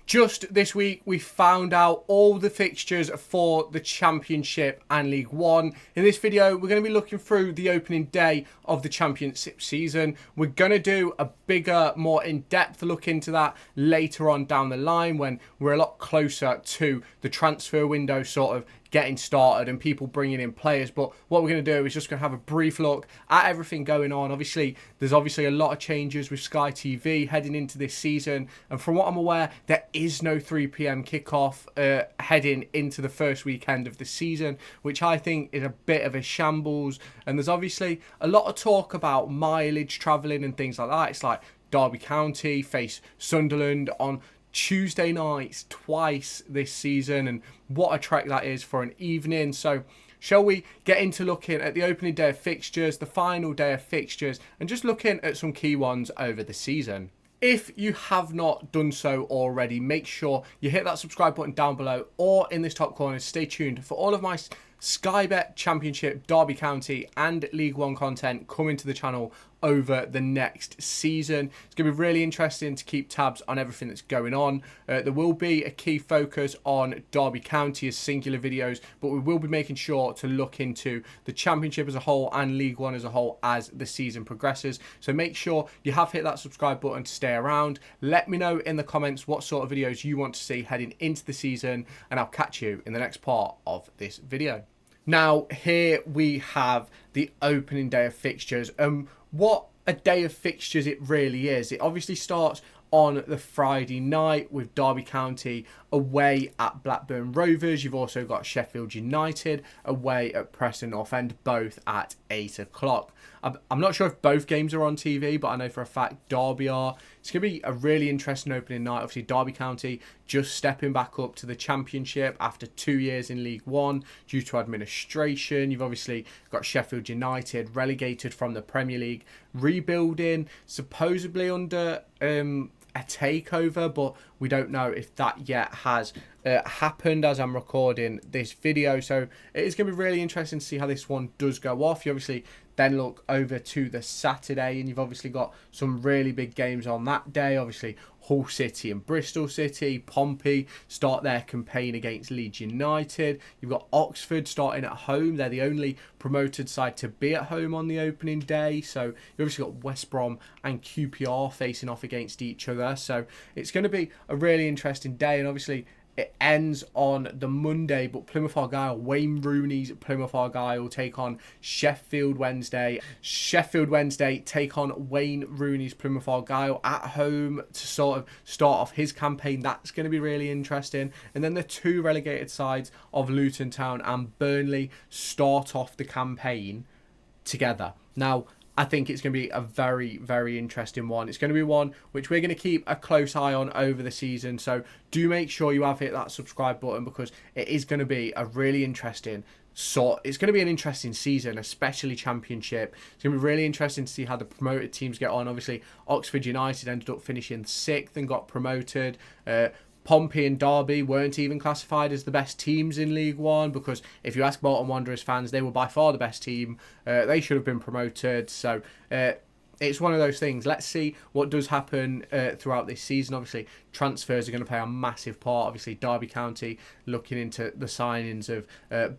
Just this week, we found out all the fixtures for the Championship and League One. In this video, we're going to be looking through the opening day of the Championship season. We're going to do a bigger, more in-depth look into that later on down the line when we're a lot closer to the transfer window sort of getting started and people bringing in players. But what we're going to do is just going to have a brief look at everything going on. There's obviously a lot of changes with Sky TV heading into this season, and from what I'm aware, there is no 3 p.m. kickoff heading into the first weekend of the season, which I think is a bit of a shambles. And there's obviously a lot of talk about mileage travelling and things like that. It's like Derby County face Sunderland on Tuesday nights twice this season, and what a trek that is for an evening. So shall we get into looking at the opening day of fixtures, the final day of fixtures, and just looking at some key ones over the season? If you have not done so already, make sure you hit that subscribe button down below or in this top corner. Stay tuned for all of my Sky Bet Championship, Derby County and League One content coming to the channel over the next season. It's going to be really interesting to keep tabs on everything that's going on. There will be a key focus on Derby County as singular videos, but we will be making sure to look into the Championship as a whole and League One as a whole as the season progresses. So make sure you have hit that subscribe button to stay around. Let me know in the comments what sort of videos you want to see heading into the season, and I'll catch you in the next part of this video. Now, here we have the opening day of fixtures. What a day of fixtures it really is. It obviously starts on the Friday night with Derby County away at Blackburn Rovers. You've also got Sheffield United away at Preston North End, both at 8 o'clock. I'm not sure if both games are on TV, but I know for a fact Derby are. It's going to be a really interesting opening night. Obviously, Derby County just stepping back up to the Championship after 2 years in League One due to administration. You've obviously got Sheffield United relegated from the Premier League, rebuilding supposedly under a takeover, but we don't know if that yet has happened as I'm recording this video. So it is going to be really interesting to see how this one does go off. You obviously then look over to the Saturday, and you've obviously got some really big games on that day. Obviously, Hull City and Bristol City. Pompey start their campaign against Leeds United. You've got Oxford starting at home. They're the only promoted side to be at home on the opening day. So you've obviously got West Brom and QPR facing off against each other. So it's going to be a really interesting day, and obviously it ends on the Monday, but Plymouth Argyle, Wayne Rooney's Plymouth Argyle take on Sheffield Wednesday. Sheffield Wednesday take on Wayne Rooney's Plymouth Argyle at home to sort of start off his campaign. That's going to be really interesting. And then the two relegated sides of Luton Town and Burnley start off the campaign together. Now, I think it's going to be a very, very interesting one. It's going to be one which we're going to keep a close eye on over the season. So do make sure you have hit that subscribe button, because it is going to be a really interesting it's going to be an interesting season, especially Championship. It's going to be really interesting to see how the promoted teams get on. Obviously, Oxford United ended up finishing 6th and got promoted. Pompey and Derby weren't even classified as the best teams in League One, because if you ask Bolton Wanderers fans, they were by far the best team. They should have been promoted. So it's one of those things. Let's see what does happen throughout this season. Obviously, transfers are going to play a massive part. Obviously, Derby County looking into the signings of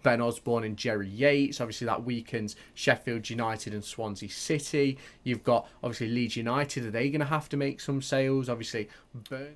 Ben Osborne and Jerry Yates. Obviously, that weakens Sheffield United and Swansea City. You've got, obviously, Leeds United. Are they going to have to make some sales? Obviously,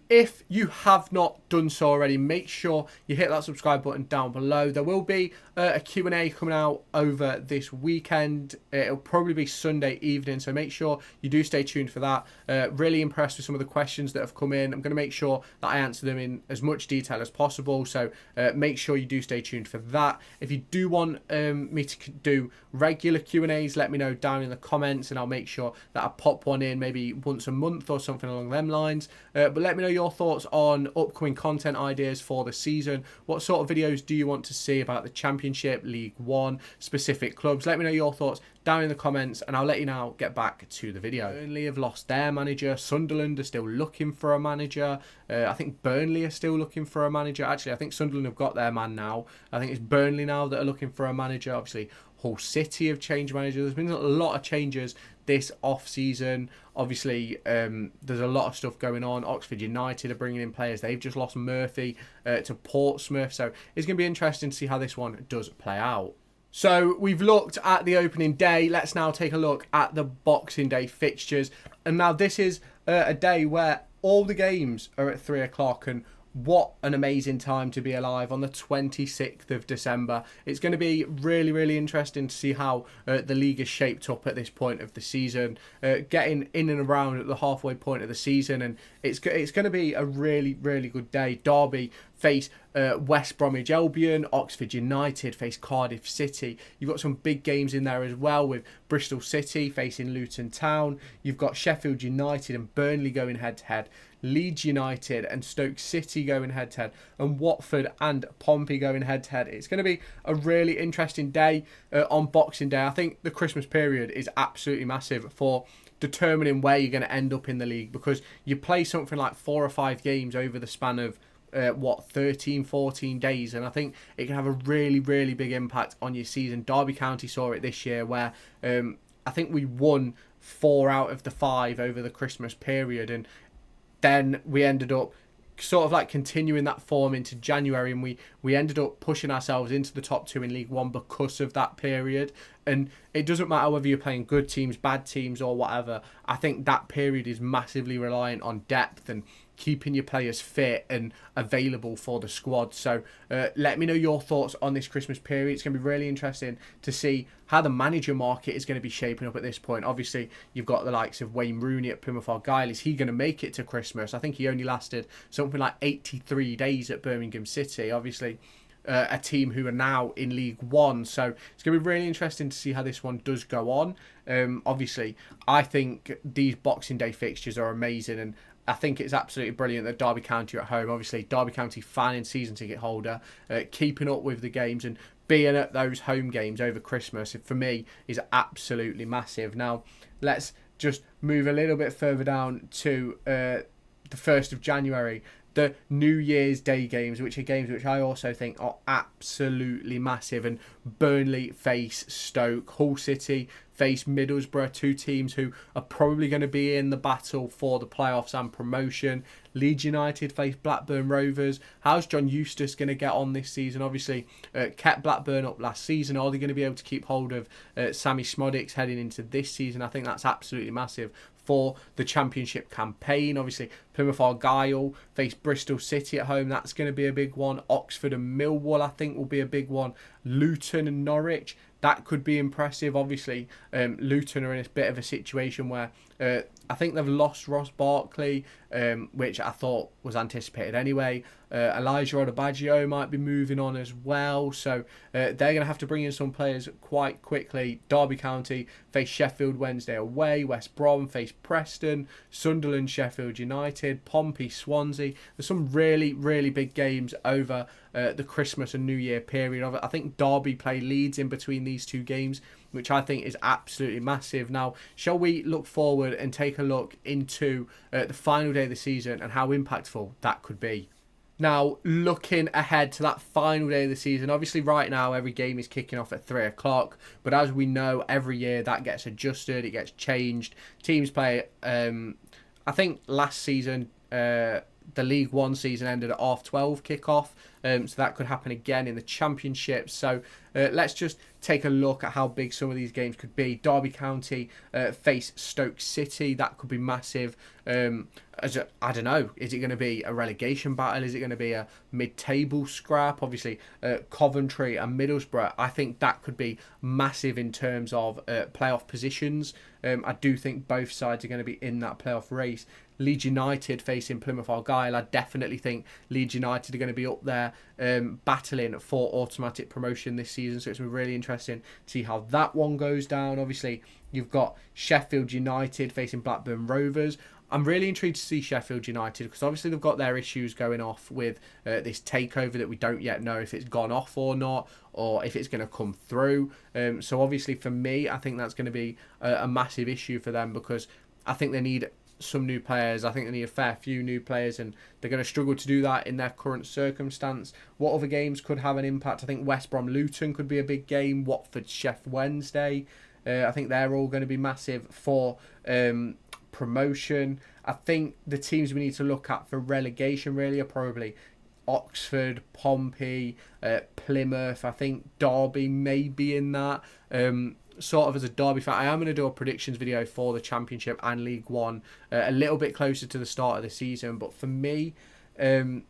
if you have not done so already, make sure you hit that subscribe button down below. There will be a Q&A coming out over this weekend. It'll probably be Sunday evening, so make sure you do stay tuned for that. Really impressed with some of the questions that have come in. I'm going to make sure that I answer them in as much detail as possible, so make sure you do stay tuned for that. If you do want me to do regular Q&As, let me know down in the comments, and I'll make sure that I pop one in maybe once a month or something along them lines. But let me know your thoughts on upcoming content ideas for the season. What sort of videos do you want to see about the Championship, League One, specific clubs? Let me know your thoughts down in the comments, and I'll let you now get back to the video. Burnley have lost their manager. Sunderland are still looking for a manager. I think Burnley are still looking for a manager. Actually, I think Sunderland have got their man now. I think it's Burnley now that are looking for a manager. Obviously, Hull City have changed manager. There's been a lot of changes this off-season. Obviously, there's a lot of stuff going on. Oxford United are bringing in players. They've just lost Murphy to Portsmouth. So it's going to be interesting to see how this one does play out. So we've looked at the opening day. Let's now take a look at the Boxing Day fixtures. And now this is a day where all the games are at 3 o'clock, and what an amazing time to be alive on the 26th of December. It's going to be really, really interesting to see how the league is shaped up at this point of the season, getting in and around at the halfway point of the season, and it's going to be a really, really good day. Derby face West Bromwich Albion, Oxford United face Cardiff City. You've got some big games in there as well, with Bristol City facing Luton Town. You've got Sheffield United and Burnley going head-to-head. Leeds United and Stoke City going head-to-head, and Watford and Pompey going head-to-head. It's going to be a really interesting day on Boxing Day. I think the Christmas period is absolutely massive for determining where you're going to end up in the league, because you play something like 4 or 5 games over the span of 13, 14 days, and I think it can have a really, really big impact on your season. Derby County saw it this year, where I think we won 4 out of the 5 over the Christmas period, and then we ended up sort of like continuing that form into January, and we ended up pushing ourselves into the top 2 in League One because of that period. And it doesn't matter whether you're playing good teams, bad teams, or whatever. I think that period is massively reliant on depth and keeping your players fit and available for the squad. So let me know your thoughts on this Christmas period. It's going to be really interesting to see how the manager market is going to be shaping up at this point. Obviously, you've got the likes of Wayne Rooney at Plymouth Argyle. Is he going to make it to Christmas? I think he only lasted something like 83 days at Birmingham City. Obviously, a team who are now in League One. So it's going to be really interesting to see how this one does go on. Obviously, I think these Boxing Day fixtures are amazing, and I think it's absolutely brilliant that Derby County are at home. Obviously, Derby County fan and season ticket holder, keeping up with the games and being at those home games over Christmas, for me, is absolutely massive. Now, let's just move a little bit further down to the 1st of January. The New Year's Day games, which are games which I also think are absolutely massive. And Burnley face Stoke. Hull City face Middlesbrough, 2 teams who are probably going to be in the battle for the playoffs and promotion. Leeds United face Blackburn Rovers. How's John Eustace going to get on this season? Obviously, kept Blackburn up last season. Are they going to be able to keep hold of Sammy Smodics heading into this season? I think that's absolutely massive for the Championship campaign. Obviously, Plymouth Argyle face Bristol City at home. That's going to be a big one. Oxford and Millwall, I think, will be a big one. Luton and Norwich, that could be impressive. Obviously, Luton are in a bit of a situation where I think they've lost Ross Barkley, which I thought was anticipated anyway. Elijah Odebaggio might be moving on as well. So they're going to have to bring in some players quite quickly. Derby County face Sheffield Wednesday away. West Brom face Preston. Sunderland, Sheffield United. Pompey, Swansea. There's some really, really big games over the Christmas and New Year period. I think Derby play Leeds in between these 2 games, which I think is absolutely massive. Now, shall we look forward and take a look into the final day of the season and how impactful that could be? Now, looking ahead to that final day of the season, obviously right now every game is kicking off at 3 o'clock, but as we know, every year that gets adjusted, it gets changed. Teams play, I think last season, the League One season ended at 12:30 kickoff, so that could happen again in the Championship. So let's just take a look at how big some of these games could be. Derby County face Stoke City. That could be massive. I don't know. Is it going to be a relegation battle? Is it going to be a mid-table scrap? Obviously, Coventry and Middlesbrough, I think that could be massive in terms of playoff positions. I do think both sides are going to be in that playoff race. Leeds United facing Plymouth Argyle. I definitely think Leeds United are going to be up there battling for automatic promotion this season. So it's been really interesting to see how that one goes down. Obviously, you've got Sheffield United facing Blackburn Rovers. I'm really intrigued to see Sheffield United because obviously they've got their issues going off with this takeover that we don't yet know if it's gone off or not, or if it's going to come through. So obviously for me, I think that's going to be a massive issue for them because I think they need some new players. I think they need a fair few new players, and they're going to struggle to do that in their current circumstance. What other games could have an impact? I think West Brom Luton could be a big game. Watford Sheff Wednesday. I think they're all going to be massive for promotion. I think the teams we need to look at for relegation really are probably Oxford, Pompey, Plymouth. I think Derby may be in that. Sort of as a Derby fan, I am going to do a predictions video for the Championship and League One a little bit closer to the start of the season. But for me, I'm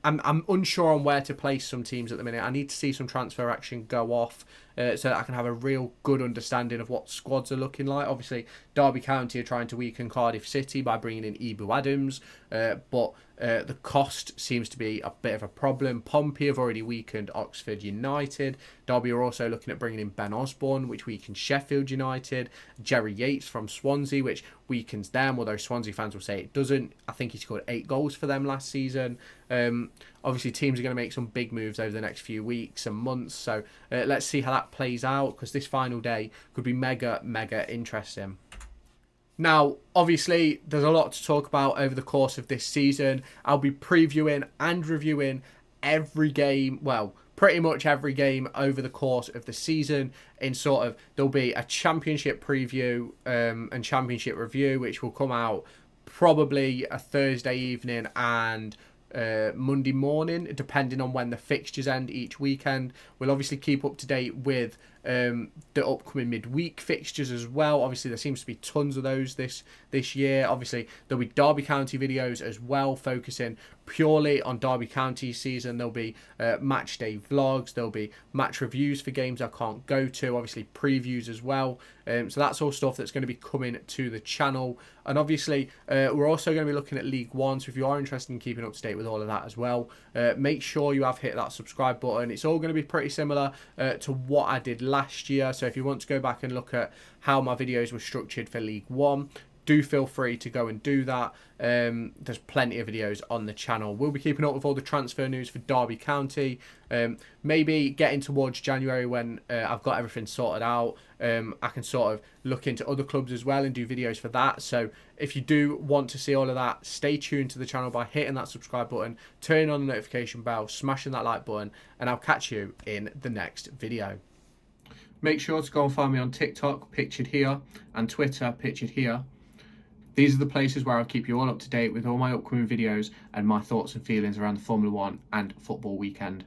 unsure on where to place some teams at the minute. I need to see some transfer action go off so that I can have a real good understanding of what squads are looking like. Obviously, Derby County are trying to weaken Cardiff City by bringing in Ibu Adams, but the cost seems to be a bit of a problem. Pompey have already weakened Oxford United. Derby are also looking at bringing in Ben Osborne, which weakens Sheffield United. Jerry Yates from Swansea, which weakens them, although Swansea fans will say it doesn't. I think he scored 8 goals for them last season. Obviously, teams are going to make some big moves over the next few weeks and months, so let's see how that plays out, because this final day could be mega interesting. Now, obviously, there's a lot to talk about over the course of this season. I'll be previewing and reviewing every game, well, pretty much every game over the course of the season. In sort of, there'll be a championship preview and championship review, which will come out probably a Thursday evening and Monday morning, depending on when the fixtures end each weekend. We'll obviously keep up to date with the upcoming midweek fixtures as well. Obviously, there seems to be tons of those this year. Obviously, there'll be Derby County videos as well, focusing purely on Derby County season. There'll be match day vlogs. There'll be match reviews for games I can't go to. Obviously, previews as well. So that's all stuff that's going to be coming to the channel. And obviously, we're also going to be looking at League One. So if you are interested in keeping up to date with all of that as well, make sure you have hit that subscribe button. It's all going to be pretty similar to what I did last year. So if you want to go back and look at how my videos were structured for League One, do feel free to go and do that. There's plenty of videos on the channel. We'll be keeping up with all the transfer news for Derby County. Maybe getting towards January when I've got everything sorted out, I can sort of look into other clubs as well and do videos for that. So if you do want to see all of that, stay tuned to the channel by hitting that subscribe button, turning on the notification bell, smashing that like button, and I'll catch you in the next video. Make sure to go and find me on TikTok, pictured here, and Twitter, pictured here. These are the places where I'll keep you all up to date with all my upcoming videos and my thoughts and feelings around the Formula 1 and football weekend.